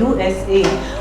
USA।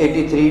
83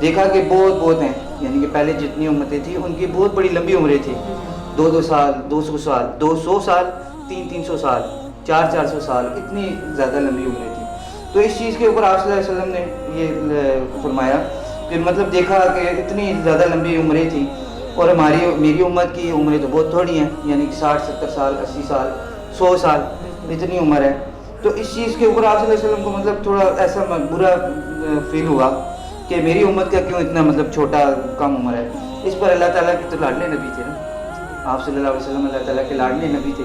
دیکھا کہ بہت ہیں، یعنی کہ پہلے جتنی امتیں تھیں ان کی بہت بڑی لمبی عمریں تھیں، 200 سال 200 سال 200 سال 300 سال 400 سال، اتنی زیادہ لمبی عمریں تھیں۔ تو اس چیز کے اوپر آپ صلی اللہ علیہ وسلم نے یہ فرمایا کہ مطلب دیکھا کہ اتنی زیادہ لمبی عمریں تھیں اور میری امت کی عمریں تو بہت تھوڑی ہیں، یعنی کہ 60 70 سال 80 سال 100 سال اتنی عمر ہے۔ تو اس چیز کے اوپر آپ صلی اللہ علیہ وسلم کو مطلب تھوڑا ایسا برا فیل ہوا کہ میری امت کا کیوں اتنا مطلب چھوٹا کم عمر ہے۔ اس پر اللہ تعالیٰ کے تو لاڈلے نبی تھے نا، آپ صلی اللہ علیہ وسلم اللہ تعالیٰ کے لاڈلے نبی تھے،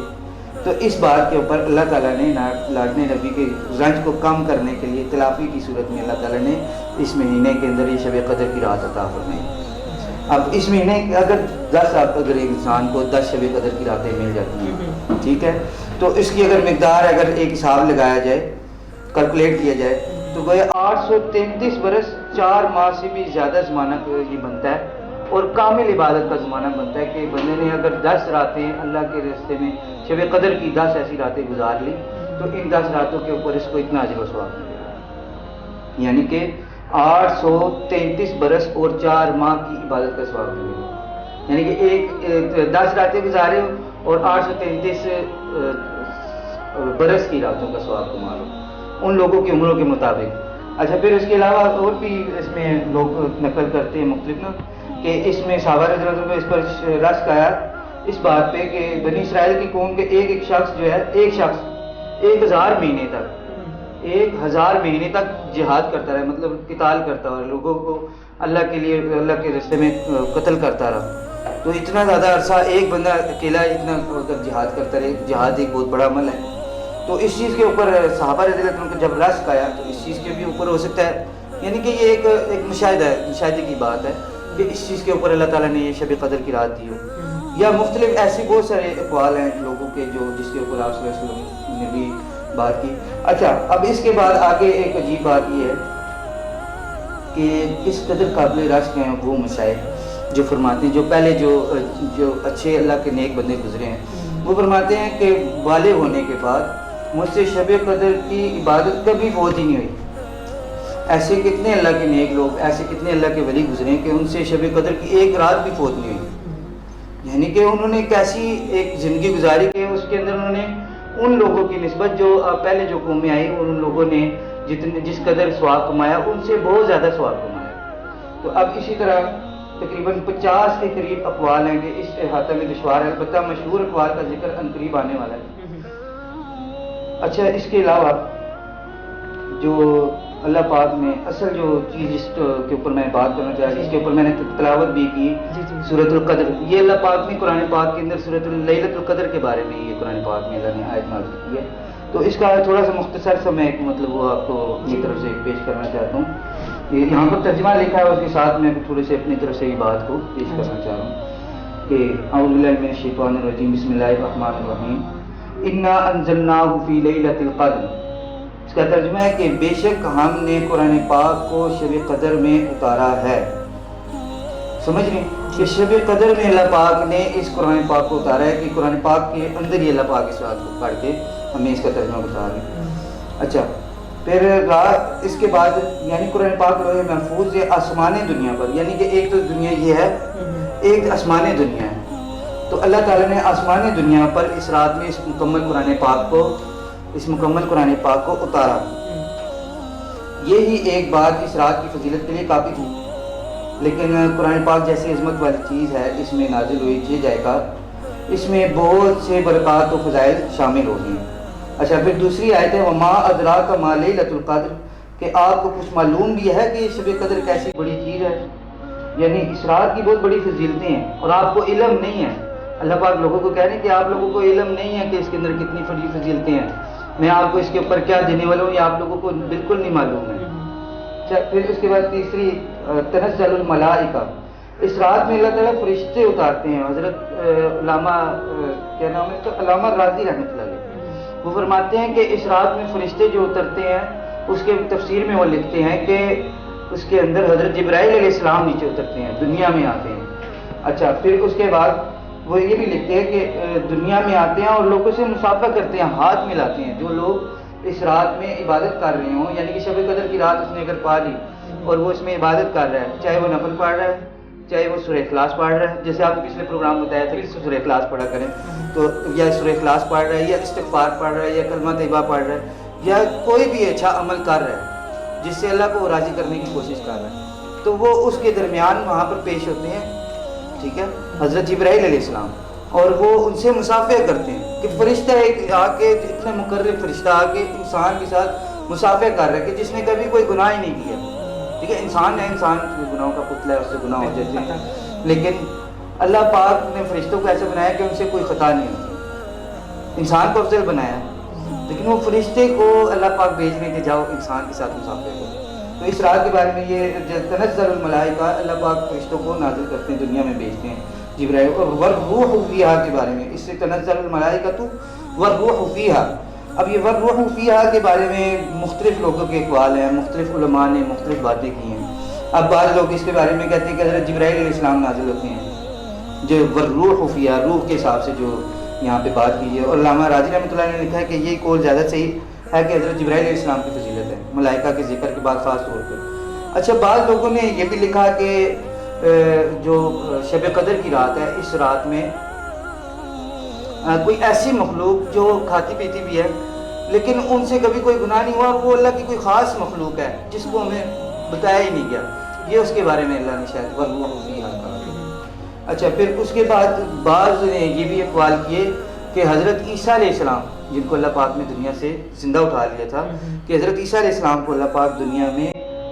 تو اس بات کے اوپر اللہ تعالیٰ نے لاڈلے نبی کے رنج کو کم کرنے کے لیے تلافی کی صورت میں اللہ تعالیٰ نے اس مہینے کے اندر یہ شب قدر کی رات عطا فرمائی۔ اب اس مہینے اگر 10 اگر ایک انسان کو 10 شب قدر کی راتیں مل جاتی ہیں، ٹھیک ہے، تو اس کی اگر مقدار اگر ایک حساب لگایا جائے، کیلکولیٹ کیا جائے، تو وہ 833 برس 4 ماہ سے بھی زیادہ زمانہ یہ بنتا ہے، اور کامل عبادت کا زمانہ بنتا ہے کہ بندے نے اگر 10 راتیں اللہ کے راستے میں شب قدر کی 10 ایسی راتیں گزار لی تو ان 10 راتوں کے اوپر اس کو اتنا اجر و ثواب ملے گا، یعنی کہ 833 برس اور 4 ماہ کی عبادت کا ثواب ملے گا، یعنی کہ ایک 10 راتیں گزارے اور 833 برس کی راتوں کا ثواب کما لو ان لوگوں کی عمروں کے مطابق۔ اچھا، پھر اس کے علاوہ اور بھی اس میں لوگ نقل کرتے ہیں مختلف نا کہ اس میں صحابہ رضی اللہ عنہ کو اس پر رشک آیا اس بات پہ کہ بنی اسرائیل کی قوم کے ایک شخص جو ہے، ایک شخص 1000 مہینے تک 1000 مہینے تک جہاد کرتا رہا، مطلب قتال کرتا رہا، لوگوں کو اللہ کے لیے اللہ کے راستے میں قتل کرتا رہا۔ تو اتنا زیادہ عرصہ ایک بندہ اکیلا اتنا جہاد کرتا رہے، جہاد ایک بہت بڑا عمل ہے۔ تو اس چیز کے اوپر صحابہ رضی اللہ عنہ کو جب رشک آیا تو اس چیز کے بھی اوپر ہو سکتا ہے، یعنی کہ یہ ایک مشاہدہ ہے، مشاہدے کی بات ہے کہ اس چیز کے اوپر اللہ تعالیٰ نے یہ شب قدر کی رات دی ہو، یا مختلف ایسی بہت سارے اقوال ہیں لوگوں کے جو جس کے اوپر آپ صلی اللہ علیہ وسلم نے بھی بات کی۔ اچھا، اب اس کے بعد آگے ایک عجیب بات یہ ہے کہ کس قدر قابل رشک ہیں وہ مشائخ جو فرماتے ہیں، جو پہلے جو اچھے اللہ کے نیک بندے گزرے ہیں، وہ فرماتے ہیں کہ بالغ ہونے کے بعد مجھ سے شب قدر کی عبادت کبھی فوت ہی نہیں ہوئی۔ ایسے کتنے اللہ کے نیک لوگ، ایسے کتنے اللہ کے ولی گزرے کہ ان سے شب قدر کی ایک رات بھی فوت نہیں ہوئی، یعنی کہ انہوں نے کیسی ایک زندگی گزاری کہ اس کے اندر انہوں نے ان لوگوں کی نسبت جو پہلے جو قومیں آئی ان لوگوں نے جس قدر ثواب کمایا ان سے بہت زیادہ ثواب کمایا۔ تو اب اسی طرح تقریباً 50 کے قریب اقوال ہیں کہ اس احاطہ میں دشوار ہے، البتہ مشہور اقوال کا ذکر عنقریب آنے والا ہے۔ اچھا، اس کے علاوہ جو اللہ پاک نے اصل جو چیز جس کے اوپر میں بات کرنا چاہ رہا ہوں، اس کے اوپر میں نے تلاوت بھی کی سورۃ القدر، یہ اللہ پاک نے قرآن پاک کے اندر سورۃ لیلۃ القدر کے بارے میں یہ قرآن پاک میں اللہ نے آیت نازل کی ہے، تو اس کا تھوڑا سا مختصر سا میں مطلب وہ آپ کو اپنی طرف سے پیش کرنا چاہتا ہوں۔ یہاں پر ترجمہ لکھا ہے، اس کے ساتھ میں تھوڑے سے اپنی طرف سے یہ بات کو پیش کرنا چاہ رہا ہوں کہ اعوذ باللہ من الشیطان الرجیم، بسم اللہ الرحمن الرحیم، انا انزلناہ فی لیلۃ القدر۔ اس کا ترجمہ ہے کہ بے شک ہم نے قرآن پاک کو شب قدر میں اتارا ہے۔ سمجھ رہے ہیں کہ شب قدر میں اللہ پاک نے اس قرآن پاک کو اتارا ہے، کہ قرآن پاک کے اندر ہی اللہ پاک اس بات کو پڑھ کے ہمیں اس کا ترجمہ بتا رہے ہیں۔ اچھا، پھر رات اس کے بعد یعنی قرآن پاک لوح محفوظ ہے آسمان دنیا پر، یعنی کہ ایک تو دنیا یہ ہے، ایک آسمان دنیا ہے، تو اللہ تعالیٰ نے آسمان دنیا پر اس رات میں اس مکمل قرآن پاک کو اتارا۔ یہی ایک بات اس رات کی فضیلت کے لیے کافی تھی، لیکن قرآن پاک جیسی عظمت والی چیز ہے، اس میں نازل ہوئی 6 جائے کا، اس میں بہت سے برکات و فضائل شامل ہو گئے ہیں۔ اچھا، پھر دوسری آیت ہے وما ادراک ما لیلۃ القدر، کہ آپ کو کچھ معلوم بھی ہے کہ شب قدر کیسی بڑی چیز ہے، یعنی اس رات کی بہت بڑی فضیلتیں ہیں اور آپ کو علم نہیں ہے۔ اللہ پاک لوگوں کو کہہ رہے ہیں کہ آپ لوگوں کو علم نہیں ہے کہ اس کے اندر کتنی بڑی فضیلتیں ہیں، میں آپ کو اس کے اوپر کیا دینے والا ہوں یہ آپ لوگوں کو بالکل نہیں معلوم ہے۔ پھر اس کے بعد تیسری تنزل الملائکہ، اس رات میں اللہ تعالیٰ فرشتے اتارتے ہیں۔ حضرت علامہ کیا نام ہے اس کا، علامہ راضی رحمۃ اللہ علیہ، وہ فرماتے ہیں کہ اس رات میں فرشتے جو اترتے ہیں اس کے تفسیر میں وہ لکھتے ہیں کہ اس کے اندر حضرت جبرائیل علیہ السلام نیچے اترتے ہیں، دنیا میں آتے ہیں۔ اچھا، پھر اس کے بعد وہ یہ بھی لکھتے ہیں کہ دنیا میں آتے ہیں اور لوگوں سے مصافحہ کرتے ہیں، ہاتھ ملاتے ہیں۔ جو لوگ اس رات میں عبادت کر رہے ہوں، یعنی کہ شب قدر کی رات اس نے اگر پا لی اور وہ اس میں عبادت کر رہا ہے، چاہے وہ نفل پڑھ رہا ہے، چاہے وہ سورہ اخلاص پڑھ رہا ہے، جیسے آپ نے پچھلے پروگرام میں بتایا تھا کہ سورہ اخلاص پڑھا کریں، تو یا سورہ اخلاص پڑھ رہا ہے، یا استغفار پڑھ رہا ہے، یا کلمہ طیبہ پڑھ رہا ہے، یا کوئی بھی اچھا عمل کر رہا ہے جس سے اللہ کو راضی کرنے کی کوشش کر رہا ہے، تو وہ اس کے درمیان وہاں پر پیش ہوتے ہیں، ٹھیک ہے، حضرت جبرائیل علیہ السلام، اور وہ ان سے مصافحہ کرتے ہیں کہ فرشتہ ایک آ کے، اتنا مقرب فرشتہ آ کے انسان کے ساتھ مصافحہ کر رہا ہے کہ جس نے کبھی کوئی گناہ ہی نہیں کیا، ٹھیک ہے، انسان ہے، انسان گناہوں کا پتلا ہے، اس سے گناہ ہو جاتے ہیں، لیکن اللہ پاک نے فرشتوں کو ایسا بنایا کہ ان سے کوئی خطا نہیں ہوتی، انسان کو افضل بنایا، لیکن وہ فرشتے کو اللہ پاک بھیج رہے کہ جاؤ انسان کے ساتھ مصافحہ کرو۔ تو اس رات کے بارے میں یہ تنزل الملائکہ، اللہ پاک فرشتوں کو نازل کرتے ہیں، دنیا میں بھیجتے ہیں جبرائیل، اور والروح فیہا کے بارے میں، اس سے تنزل الملائکۃ والروح فیہا۔ اب یہ والروح فیہا کے بارے میں مختلف لوگوں کے اقوال ہیں، مختلف علماء نے مختلف باتیں کی ہیں۔ اب بعض لوگ اس کے بارے میں کہتے ہیں کہ حضرت جبرائیل علیہ السلام نازل ہوتے ہیں، جو والروح فیہا، روح کے حساب سے جو یہاں پہ بات کی ہے، اور علامہ راضی رحمۃ اللہ نے لکھا ہے کہ یہ قول زیادہ صحیح ہے کہ حضرت جبرائیل علیہ السلام کی فضیلت ہے ملائکہ کے ذکر کے بعد خاص طور پر۔ اچھا، بعض لوگوں نے یہ بھی لکھا کہ جو شب قدر کی رات ہے، اس رات میں کوئی ایسی مخلوق جو کھاتی پیتی بھی ہے لیکن ان سے کبھی کوئی گناہ نہیں ہوا، اور وہ اللہ کی کوئی خاص مخلوق ہے جس کو ہمیں بتایا ہی نہیں گیا، یہ اس کے بارے میں اللہ نے شاید والروح فیہا کہا۔ اچھا، پھر اس کے بعد بعض نے یہ بھی اقوال کیے کہ حضرت عیسیٰ علیہ السلام، جن کو اللہ پاک نے دنیا سے زندہ اٹھا لیا تھا، کہ حضرت عیسیٰ علیہ السلام کو اللہ پاک دنیا میں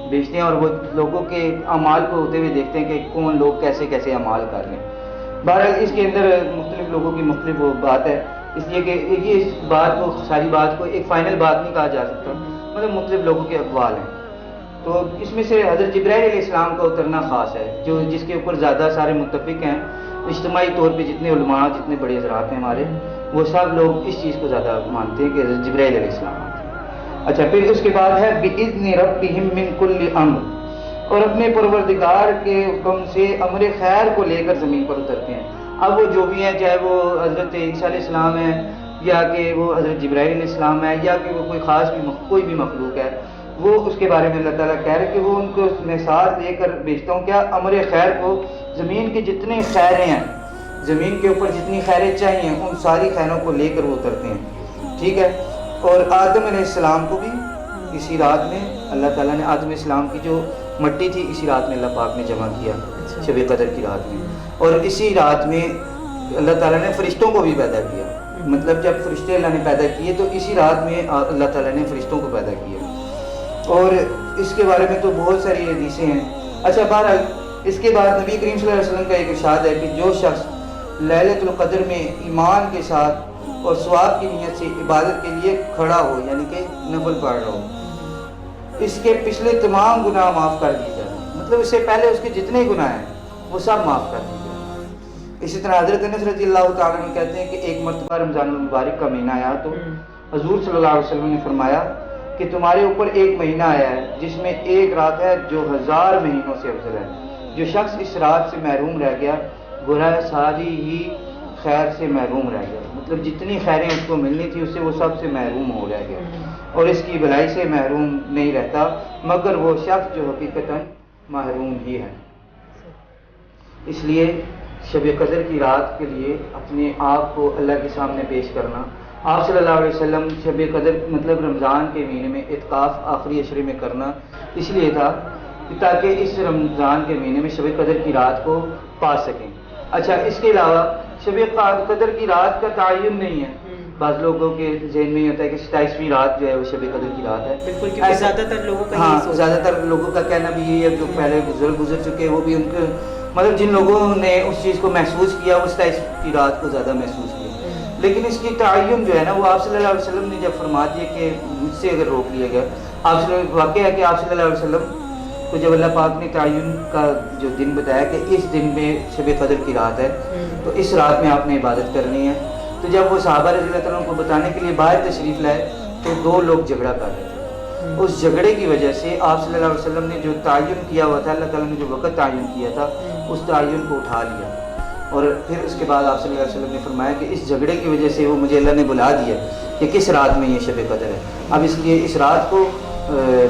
بھیجتے ہیں، اور وہ لوگوں کے اعمال کو ہوتے ہوئے دیکھتے ہیں کہ کون لوگ کیسے کیسے اعمال کر رہے ہیں۔ بہرحال اس کے اندر مختلف لوگوں کی مختلف وہ بات ہے، اس لیے کہ یہ اس بات کو، ساری بات کو ایک فائنل بات نہیں کہا جا سکتا، مطلب مختلف لوگوں کے اقوال ہیں۔ تو اس میں سے حضرت جبرائیل علیہ السلام کا اترنا خاص ہے، جو جس کے اوپر زیادہ سارے متفق ہیں، اجتماعی طور پہ جتنے علماء، جتنے بڑے حضرات ہیں ہمارے، وہ سب لوگ اس چیز کو زیادہ مانتے ہیں کہ حضرت جبرائیل علیہ السلام آتے ہیں۔ اچھا، پھر اس کے بعد ہے بِإِذْنِ رَبِّهِمْ مِنْ كُلِّ أَمْرٍ، اور اپنے پروردگار کے حکم سے امر خیر کو لے کر زمین پر اترتے ہیں۔ اب وہ جو بھی ہیں، چاہے وہ حضرت عیسیٰ علیہ السلام ہے، یا کہ وہ حضرت جبرائیل علیہ السلام ہے، یا کہ وہ کوئی خاص بھی کوئی بھی مخلوق ہے، وہ اس کے بارے میں اللہ تعالیٰ کہہ رہے کہ وہ ان کو میں ساتھ لے کر بھیجتا ہوں، کیا امر خیر کو، زمین کی جتنی خیریں ہیں، زمین کے اوپر جتنی خیریں چاہیے ان ساری خیروں کو لے کر وہ اترتے ہیں، ٹھیک ہے۔ اور آدم علیہ السلام کو بھی اسی رات میں اللہ تعالیٰ نے، آدم علیہ السلام کی جو مٹی تھی اسی رات میں اللہ پاک نے جمع کیا، شب قدر کی رات میں، اور اسی رات میں اللہ تعالیٰ نے فرشتوں کو بھی پیدا کیا، مطلب جب فرشتے اللہ نے پیدا کیے تو اسی رات میں اللہ تعالیٰ نے فرشتوں کو پیدا کیا، اور اس کے بارے میں تو بہت ساری حدیثیں ہیں۔ اچھا، بہرحال اس کے بعد نبی کریم صلی اللہ علیہ وسلم کا ایک ارشاد ہے کہ جو شخص لیلۃ القدر میں ایمان کے ساتھ اور ثواب کی نیت سے عبادت کے لیے کھڑا ہو، یعنی کہ نفل پڑھ رہا ہو، اس کے پچھلے تمام گناہ معاف کر دیے جائیں، مطلب اس سے پہلے اس کے جتنے گناہ ہیں وہ سب معاف کر دیے جائیں۔ اسی طرح حضرت انس رضی اللہ تعالیٰ عنہ کہتے ہیں کہ ایک مرتبہ رمضان المبارک کا مہینہ آیا تو حضور صلی اللہ علیہ وسلم نے فرمایا کہ تمہارے اوپر ایک مہینہ آیا ہے جس میں ایک رات ہے جو 1000 مہینوں سے افضل ہے، جو شخص اس رات سے محروم رہ گیا گویا ساری ہی خیر سے محروم رہ گیا، مطلب جتنی خیریں اس کو ملنی تھی اس سے وہ سب سے محروم ہو رہ گیا، اور اس کی بھلائی سے محروم نہیں رہتا مگر وہ شخص جو حقیقتاً محروم ہی ہے۔ اس لیے شب قدر کی رات کے لیے اپنے آپ کو اللہ کے سامنے پیش کرنا، آپ صلی اللہ علیہ وسلم شب قدر مطلب رمضان کے مہینے میں اعتکاف آخری عشرے میں کرنا اس لیے تھا تاکہ اس رمضان کے مہینے میں شب قدر کی رات کو پا سکیں۔ اچھا، اس کے علاوہ شب قدر کی رات کا تعین نہیں ہے، بعض لوگوں کے ذہن میں یہ ہوتا ہے کہ 27ویں رات جو ہے وہ شب قدر کی رات ہے، بالکل، کیونکہ زیادہ تر لوگوں کا ہاں یہی سوچ ہے، زیادہ تر لوگوں کا کہنا بھی یہی ہے، جو پہلے گزر چکے وہ بھی ان کے مطلب جن لوگوں نے اس چیز کو محسوس کیا وہ 27 کی رات کو زیادہ محسوس کیا، لیکن اس کی تعین جو ہے نا وہ آپ صلی اللہ علیہ وسلم نے جب فرما دیا کہ مجھ سے اگر روک لیا گیا، واقعہ ہے کہ آپ صلی اللہ علیہ وسلم کو جب اللہ پاک نے تعین کا جو دن بتایا کہ اس دن میں شب قدر کی رات ہے تو اس رات میں آپ نے عبادت کرنی ہے، تو جب وہ صحابہ رضی اللہ عنہ کو بتانے کے لیے باہر تشریف لائے تو 2 لوگ جھگڑا کر رہے تھے، اس جھگڑے کی وجہ سے آپ صلی اللہ علیہ وسلم نے جو تعین کیا ہوا تھا، اللہ تعالیٰ نے جو وقت تعین کیا تھا اس تعین کو اٹھا لیا، اور پھر اس کے بعد آپ صلی اللہ علیہ وسلم نے فرمایا کہ اس جھگڑے کی وجہ سے وہ مجھے اللہ نے بلا دیا کہ کس رات میں یہ شب قدر ہے، اب اس لیے اس رات کو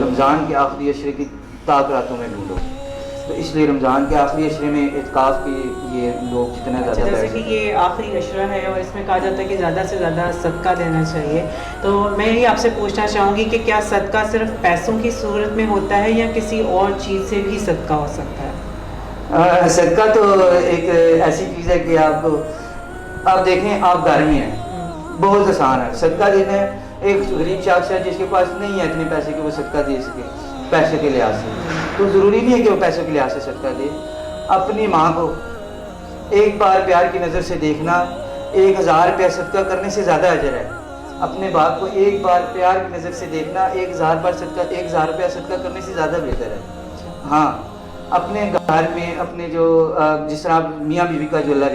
رمضان کے آخری عشرے کی پاک راتوں میں ڈھونڈو. تو اس لیے رمضان کے آخری عشرے میں اعتکاف کی یہ لوگ جتنا اچھا، زیادہ جیسے کہ یہ آخری عشرہ ہے اور اس میں کہا جاتا ہے کہ زیادہ سے زیادہ صدقہ دینا چاہیے، تو میں یہ آپ سے پوچھنا چاہوں گی کہ کیا صدقہ صرف پیسوں کی صورت میں ہوتا ہے یا کسی اور چیز سے بھی صدقہ ہو سکتا ہے؟ صدقہ تو ایک ایسی چیز ہے کہ آپ دیکھیں، آپ گھر میں ہیں، بہت آسان ہے صدقہ دینا ہے. ایک غریب شخص ہے جس کے پاس نہیں ہے اتنے پیسے کہ وہ صدقہ دے سکے پیسے کے لحاظ سے، تو ضروری نہیں ہے کہ وہ پیسوں کے لحاظ سے صدقہ دے. اپنی ماں کو ایک بار پیار کی نظر سے دیکھنا 1000 روپیہ صدقہ کرنے سے زیادہ اجر ہے. اپنے باپ کو ایک بار پیار کی نظر سے دیکھنا 1000 روپیہ صدقہ کرنے سے زیادہ بہتر ہے. ہاں، اپنے گھر میں اپنے جو جس طرح میاں بیوی کا جو اللہ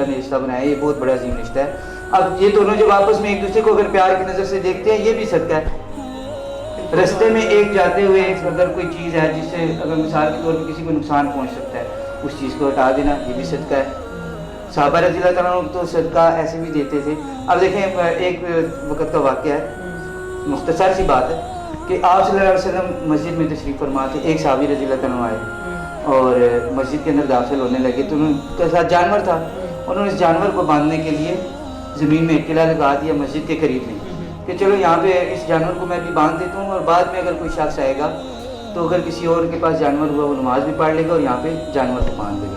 نے رشتہ بنایا ہے، یہ بہت بڑا عظیم رشتہ ہے. اب یہ دونوں جب آپس میں ایک دوسرے کو اگر پیار کی نظر سے دیکھتے ہیں، یہ بھی صدقہ ہے. رستے میں ایک جاتے ہوئے اگر کوئی چیز ہے جس سے اگر مثال کے طور پہ کسی کو نقصان پہنچ سکتا ہے، اس چیز کو ہٹا دینا، یہ بھی صدقہ ہے. صحابہ رضی اللہ تعالیٰ عنہ تو صدقہ ایسے بھی دیتے تھے. اب دیکھیں، ایک وقت کا واقعہ ہے، مختصر سی بات ہے کہ آپ صلی اللہ علیہ وسلم مسجد میں تشریف فرما تھے. ایک صحابی رضی اللہ تعالیٰ عنہ آئے اور مسجد کے اندر داخل ہونے لگے تو ان کے ساتھ جانور تھا. انہوں نے اس جانور کو باندھنے کے لیے زمین میں ایک قلعہ لگا دیا مسجد کے قریب میں کہ چلو یہاں پہ اس جانور کو میں بھی باندھ دیتا ہوں، اور بعد میں اگر کوئی شخص آئے گا تو اگر کسی اور کے پاس جانور ہوا وہ نماز بھی پڑھ لے گا اور یہاں پہ جانور کو باندھ دے گا.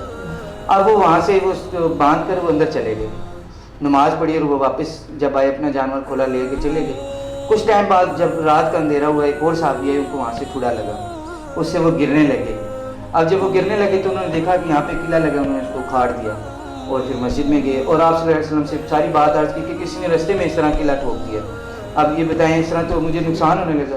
اب وہ وہاں سے وہ باندھ کر وہ اندر چلے گئے، نماز پڑھی اور وہ واپس جب آئے اپنا جانور کھولا لے کے چلے گئے. کچھ ٹائم بعد جب رات کا اندھیرا ہوا، ایک اور صحابی آئے، ان کو وہاں سے ٹھوڑا لگا، اس سے وہ گرنے لگے. اب جب وہ گرنے لگے تو انہوں نے دیکھا کہ یہاں پہ قلعہ لگا، انہوں نے اس کو اکھاڑ دیا اور پھر مسجد میں گئے اور آپ صلی اللہ علیہ وسلم سے ساری بات عرض کی کہ کسی نے رستے میں اس طرح قلعہ ٹھوک دیا. اب یہ بتائیں، اس طرح تو مجھے نقصان ہونے لگا.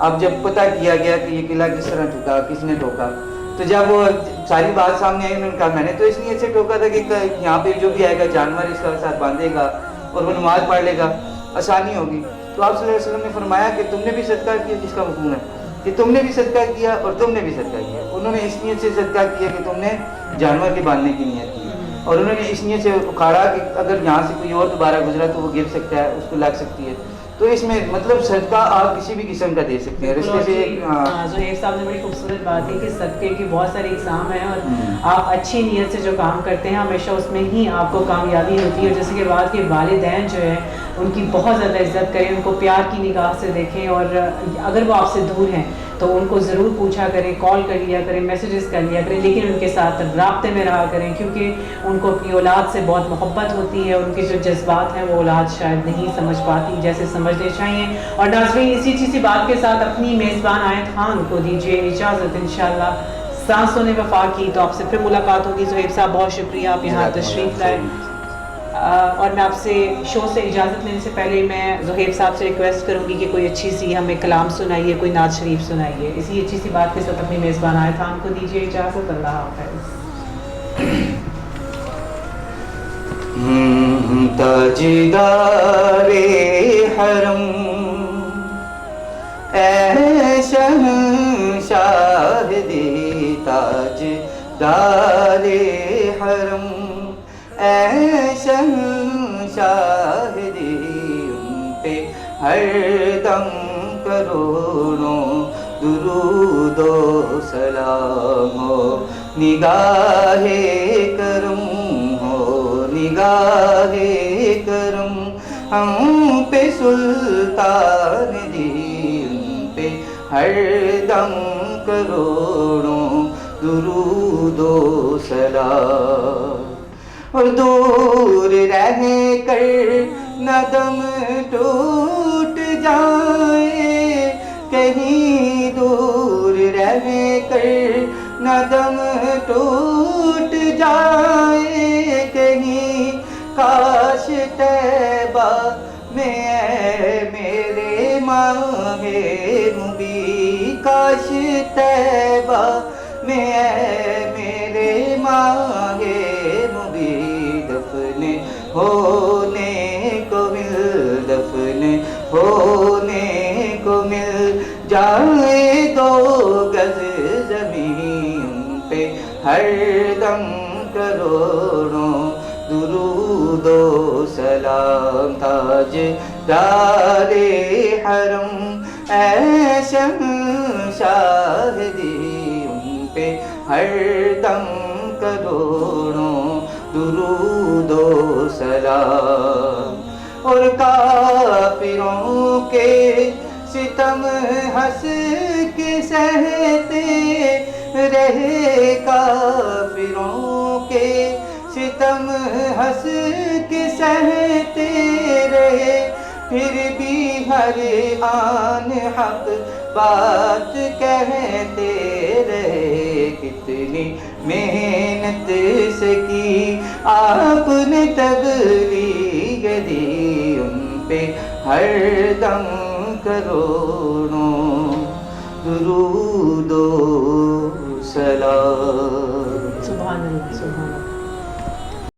اب جب پتہ کیا گیا کہ یہ قلعہ کس طرح ٹھوکا، کس نے ٹھوکا، تو جب وہ ساری بات سامنے آئی، انہوں نے کہا میں نے تو اس نیت سے ٹھوکا تھا کہ یہاں پہ جو بھی آئے گا جانور اس کا ساتھ باندھے گا اور وہ نماز پڑھ لے گا، آسانی ہوگی. تو آپ صلی اللہ علیہ وسلم نے فرمایا کہ تم نے بھی صدقہ کیا، جس کا مفہوم ہے کہ تم نے بھی صدقہ کیا اور تم نے بھی صدقہ کیا. انہوں نے اس نیت سے صدقہ کیا کہ تم نے جانور کے باندھنے کی نیت کی، اور انہوں نے اس نیت سے اکھاڑا کہ اگر یہاں سے کوئی اور دوبارہ گزرا تو وہ گر سکتا ہے، اس کو لگ سکتی ہے. تو اس میں مطلب صدقہ آپ کسی بھی قسم کا دے سکتے ہیں. رشتے سے زہیر صاحب نے بڑی خوبصورت بات ہے کہ صدقے کی بہت ساری اقسام ہیں اور آپ اچھی نیت سے جو کام کرتے ہیں ہمیشہ اس میں ہی آپ کو کامیابی ہوتی ہے. جیسے کہ بات کہ والدین جو ہے ان کی بہت زیادہ عزت کریں، ان کو پیار کی نگاہ سے دیکھیں، اور اگر وہ آپ سے دور ہیں تو ان کو ضرور پوچھا کریں، کال کر لیا کریں، میسیجز کر لیا کریں، لیکن ان کے ساتھ رابطے میں رہا کریں کیونکہ ان کو اپنی اولاد سے بہت محبت ہوتی ہے. ان کے جو جذبات ہیں وہ اولاد شاید نہیں سمجھ پاتی جیسے سمجھنے چاہیے. اور ناظرین، اسی چیزی بات کے ساتھ اپنی میزبان آیت خان کو دیجیے اجازت. انشاءاللہ سانسوں نے وفا کی تو آپ سے پھر ملاقات ہوگی. زہیر صاحب بہت شکریہ آپ یہاں تشریف لائے. اور میں آپ سے شو سے اجازت لینے سے پہلے میں زہیر صاحب سے ریکویسٹ کروں گی کہ کوئی اچھی سی ہمیں کلام سنائیے، کوئی نعت شریف سنائیے. اسی اچھی سی بات کے ساتھ اپنی میزبان آیت خان کو دیجیے اجازت. اللہ حافظ. تاجدار حرم اے شہنشاہ دی، تاجدار حرم اے شہنشاہ دی، ان پہ ہر دم کروڑوں درود و سلام ہو. نگاہ کرم ہو، نگاہ کرم ہم پہ سلطان دی، ان پہ ہر دم کروڑوں درود و سلام. اور دور رہ کر نہ دم ٹوٹ جائے، کہیں دور رہ کر نہ دم ٹوٹ جائے، کہیں کاش طیبہ میں اے میرے ماہ مبی، کاش طیبہ میں اے میرے ماہ مبی، دفن ہونے کو مل، دفن ہونے کو مل جائے 2 گز زمین پہ ہر دم کروڑوں درود و سلام. تاجدار حرم اے شہنشاہ دی، پہ ہر دم کروڑوں درود و سلام، اور کافروں کے ستم ہنس کے سہتے رہے، کافروں کے ستم ہنس کے سہتے رہے، پھر بھی ہر آن حق بات کہتے رہے۔ کتنی محنت سے کی آپ نے تبلیغ دی، ان پہ ہر دم کروڑوں درود و سلام۔ سبحان اللہ، سبحان اللہ۔